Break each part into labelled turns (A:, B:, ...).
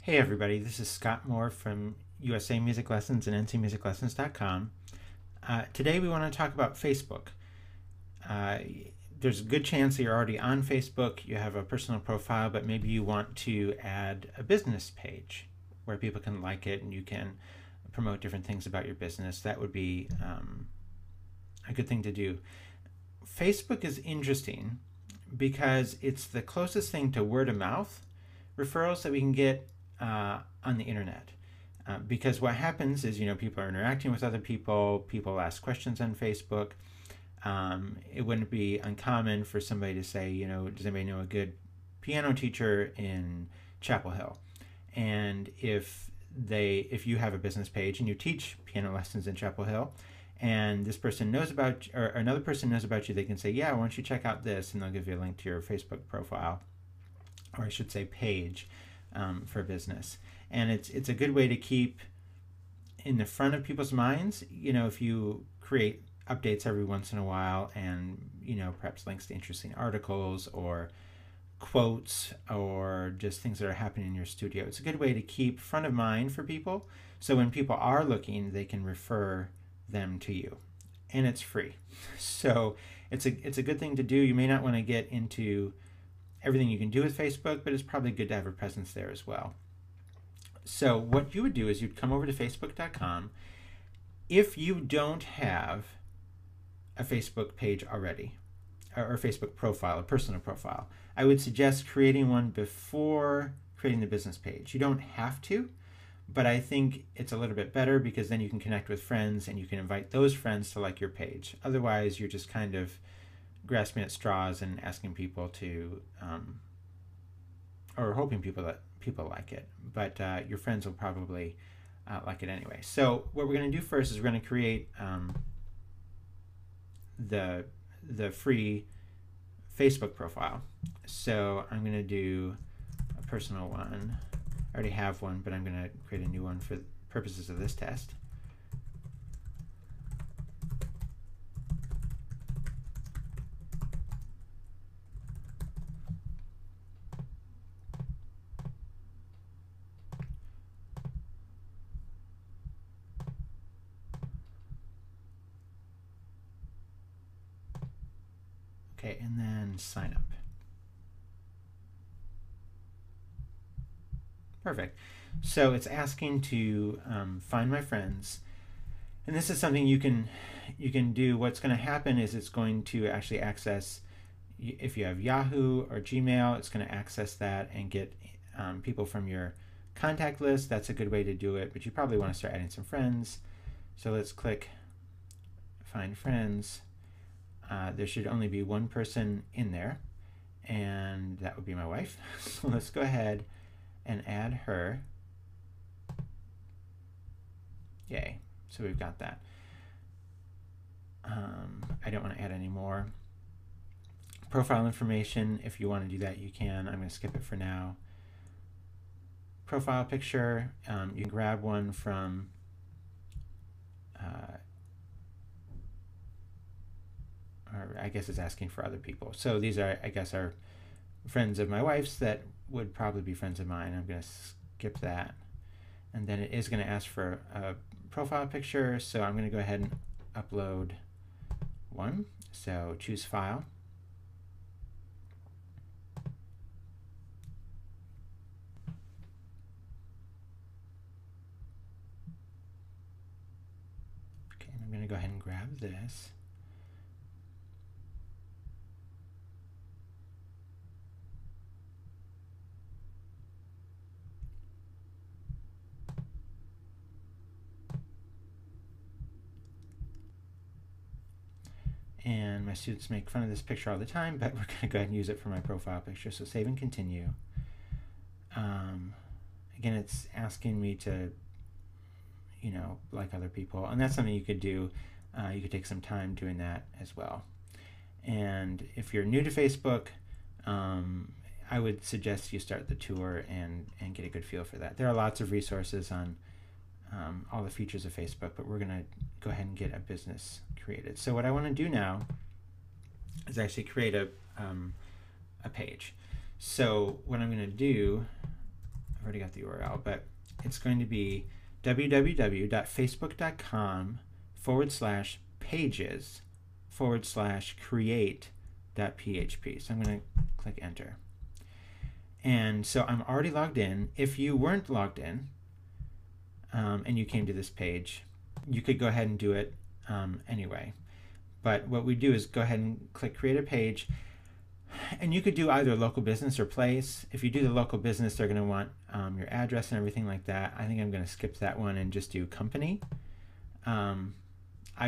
A: Hey everybody, this is Scott Moore from USA Music Lessons and ncmusiclessons.com. Today we want to talk about Facebook. Uh, there's a good chance that you're already on Facebook, you have a personal profile, but maybe you want to add a business page where people can like it and you can promote different things about your business. That would be a good thing to do. Facebook is interesting because it's the closest thing to word of mouth referrals that we can get on the internet. Because what happens is, people are interacting with other people, people ask questions on Facebook. It wouldn't be uncommon for somebody to say, does anybody know a good piano teacher in Chapel Hill? And if you have a business page and you teach piano lessons in Chapel Hill, and this person knows about, or another person knows about you, they can say, yeah, why don't you check out this? And they'll give you a link to your Facebook profile, or I should say page, for business. And it's a good way to keep in the front of people's minds. If you create updates every once in a while and, perhaps links to interesting articles or quotes or just things that are happening in your studio, it's a good way to keep front of mind for people. So when people are looking, they can refer them to you. And it's free. So it's a good thing to do. You may not want to get into everything you can do with Facebook, but it's probably good to have a presence there as well. So what you would do is you'd come over to facebook.com. If you don't have a Facebook page already, or a Facebook profile, a personal profile, I would suggest creating one before creating the business page. You don't have to, but I think it's a little bit better because then you can connect with friends and you can invite those friends to like your page. Otherwise, you're just kind of grasping at straws and asking people to, or hoping people like it. But your friends will probably like it anyway. So what we're going to do first is we're going to create the free Facebook profile. So I'm going to do a personal one. I already have one, but I'm going to create a new one for purposes of this test. Okay, and then sign up. Perfect. So it's asking to find my friends, and this is something you can do. What's going to happen is it's going to actually access, if you have Yahoo or Gmail, it's going to access that and get people from your contact list. That's a good way to do it, but you probably want to start adding some friends. So let's click find friends. There should only be one person in there, and that would be my wife. So let's go ahead and add her. Yay. So we've got that. I don't want to add any more. Profile information, if you want to do that, you can. I'm going to skip it for now. Profile picture, you can grab one from or I guess it's asking for other people. So these are, I guess, are friends of my wife's that would probably be friends of mine. I'm going to skip that. And then it is going to ask for a profile picture. So I'm going to go ahead and upload one. So choose file. Okay, and I'm going to go ahead and grab this. And my students make fun of this picture all the time, but we're going to go ahead and use it for my profile picture. So save and continue. Again, it's asking me to, like other people. And that's something you could do. You could take some time doing that as well. And if you're new to Facebook, I would suggest you start the tour and get a good feel for that. There are lots of resources on all the features of Facebook, but we're going to go ahead and get a business created. So what I want to do now is actually create a page. So what I'm going to do, already got the URL, but it's going to be www.facebook.com/pages/create.php. So I'm going to click enter. And so I'm already logged in. If you weren't logged in and you came to this page, you could go ahead and do it anyway. But what we do is go ahead and click create a page, and you could do either local business or place. If you do the local business, they're going to want your address and everything like that. I think I'm going to skip that one and just do company. I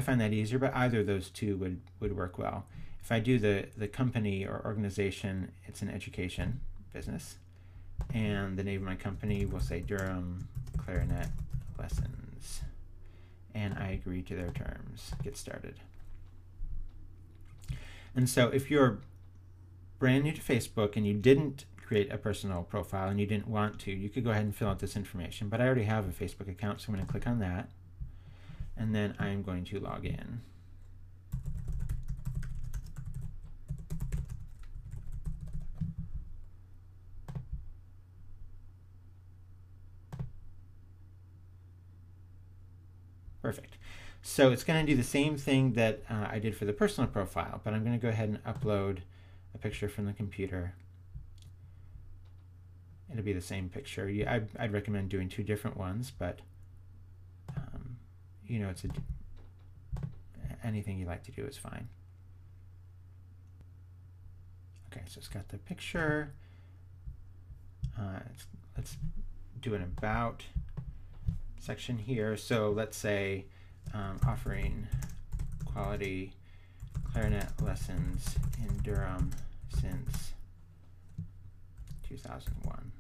A: find that easier, but either of those two would work well. If I do the company or organization, it's an education business, and the name of my company will say Durham Clarinet Lessons, and I agree to their terms. Get started. And so if you're brand new to Facebook and you didn't create a personal profile and you didn't want to, you could go ahead and fill out this information. But I already have a Facebook account, so I'm going to click on that, and then I'm going to log in. Perfect. So it's going to do the same thing that I did for the personal profile, but I'm going to go ahead and upload a picture from the computer. It'll be the same picture. I'd recommend doing two different ones, but you know, anything you like to do is fine. Okay, so it's got the picture. Let's do an about section here. So let's say offering quality clarinet lessons in Durham since 2001.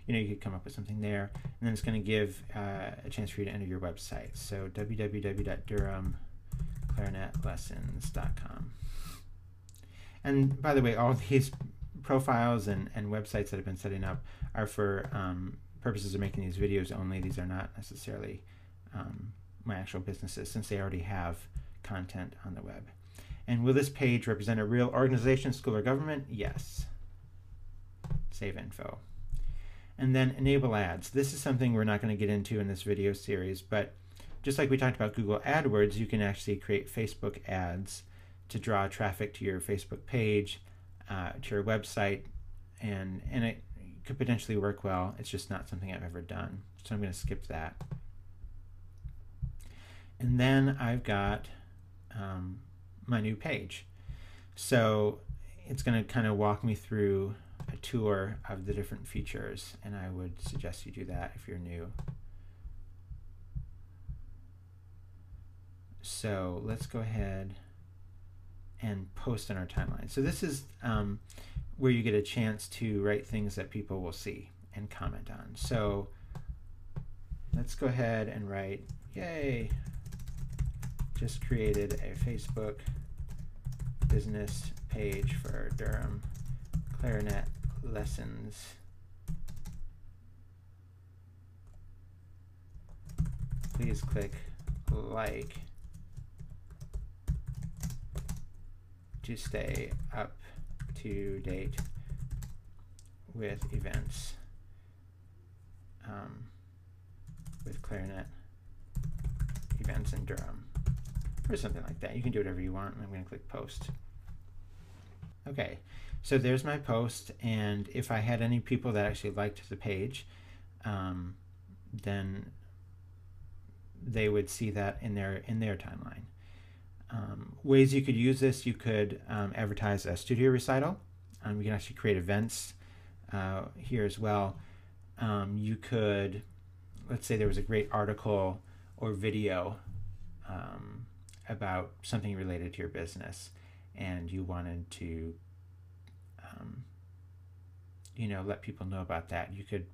A: You know, you could come up with something there, and then it's going to give a chance for you to enter your website. So www.durhamclarinetlessons.com. And by the way, all these profiles and websites that I've been setting up are for purposes of making these videos only. These are not necessarily my actual businesses, since they already have content on the web. And will this page represent a real organization, school, or government? Yes. Save info. And then enable ads. This is something we're not going to get into in this video series, but just like we talked about Google AdWords, you can actually create Facebook ads to draw traffic to your Facebook page, to your website, and it could potentially work well. It's just not something I've ever done, so I'm going to skip that. And then I've got my new page. So it's going to kind of walk me through a tour of the different features, and I would suggest you do that if you're new. So let's go ahead and post on our timeline. So this is where you get a chance to write things that people will see and comment on. So let's go ahead and write, yay, just created a Facebook business page for Durham Clarinet Lessons. Please click like to stay up to date with events with clarinet events in Durham, or something like that. You can do whatever you want. I'm going to click post. Okay, so there's my post, and if I had any people that actually liked the page, then they would see that in their timeline. Ways you could use this: you could advertise a studio recital. You can actually create events here as well. You could, let's say there was a great article or video about something related to your business, and you wanted to you know, let people know about that. You could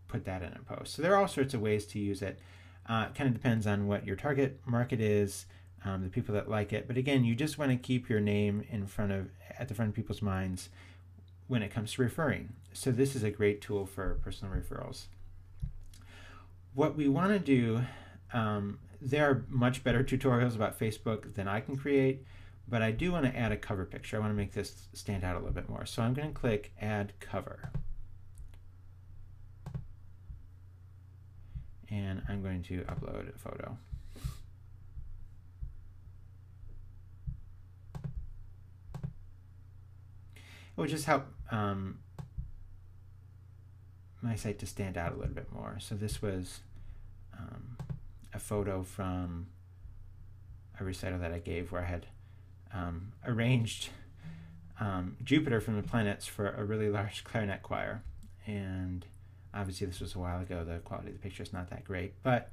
A: put that in a post. So there are all sorts of ways to use it. It kind of depends on what your target market is, the people that like it. But again, you just want to keep your name at the front of people's minds when it comes to referring. So this is a great tool for personal referrals. What we want to do, there are much better tutorials about Facebook than I can create, but I do want to add a cover picture. I want to make this stand out a little bit more. So I'm going to click Add Cover. and I'm going to upload a photo. It will just help my site to stand out a little bit more. So this was a photo from a recital that I gave where I had arranged Jupiter from the planets for a really large clarinet choir. And obviously this was a while ago. The quality of the picture is not that great, but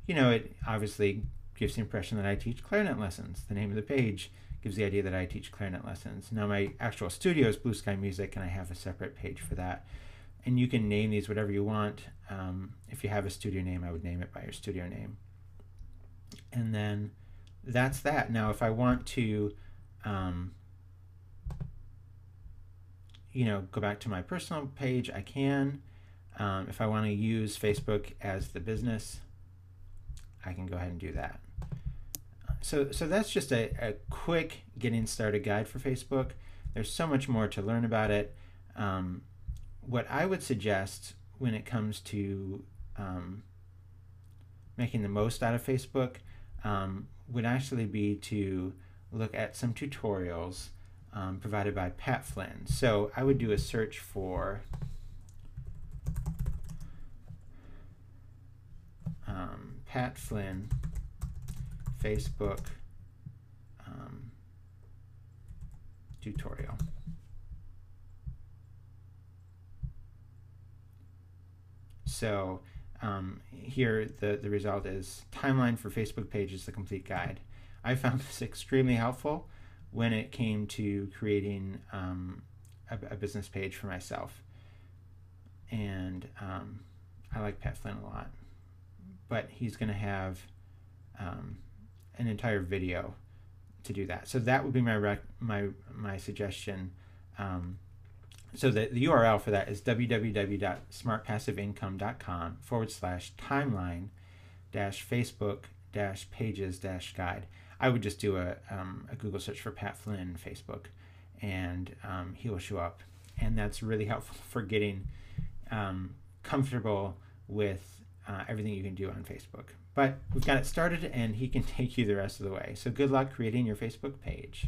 A: you know, it obviously gives the impression that I teach clarinet lessons. The name of the page gives the idea that I teach clarinet lessons. Now my actual studio is Blue Sky Music, and I have a separate page for that. And you can name these whatever you want. If you have a studio name, I would name it by your studio name. And then that's that. Now if I want to you know, go back to my personal page, I can. If I want to use Facebook as the business, I can go ahead and do that. So that's just a quick getting started guide for Facebook. There's so much more to learn about it. What I would suggest when it comes to making the most out of Facebook would actually be to look at some tutorials provided by Pat Flynn. So I would do a search for Pat Flynn Facebook tutorial. So here the result is Timeline for Facebook Pages, the complete guide. I found this extremely helpful when it came to creating a business page for myself. And I like Pat Flynn a lot. But he's going to have an entire video to do that. So that would be my suggestion. So the URL for that is www.smartpassiveincome.com/timeline-facebook-pages-guide. I would just do a Google search for Pat Flynn Facebook, and he will show up. And that's really helpful for getting comfortable with everything you can do on Facebook. But we've got it started, and he can take you the rest of the way. So good luck creating your Facebook page.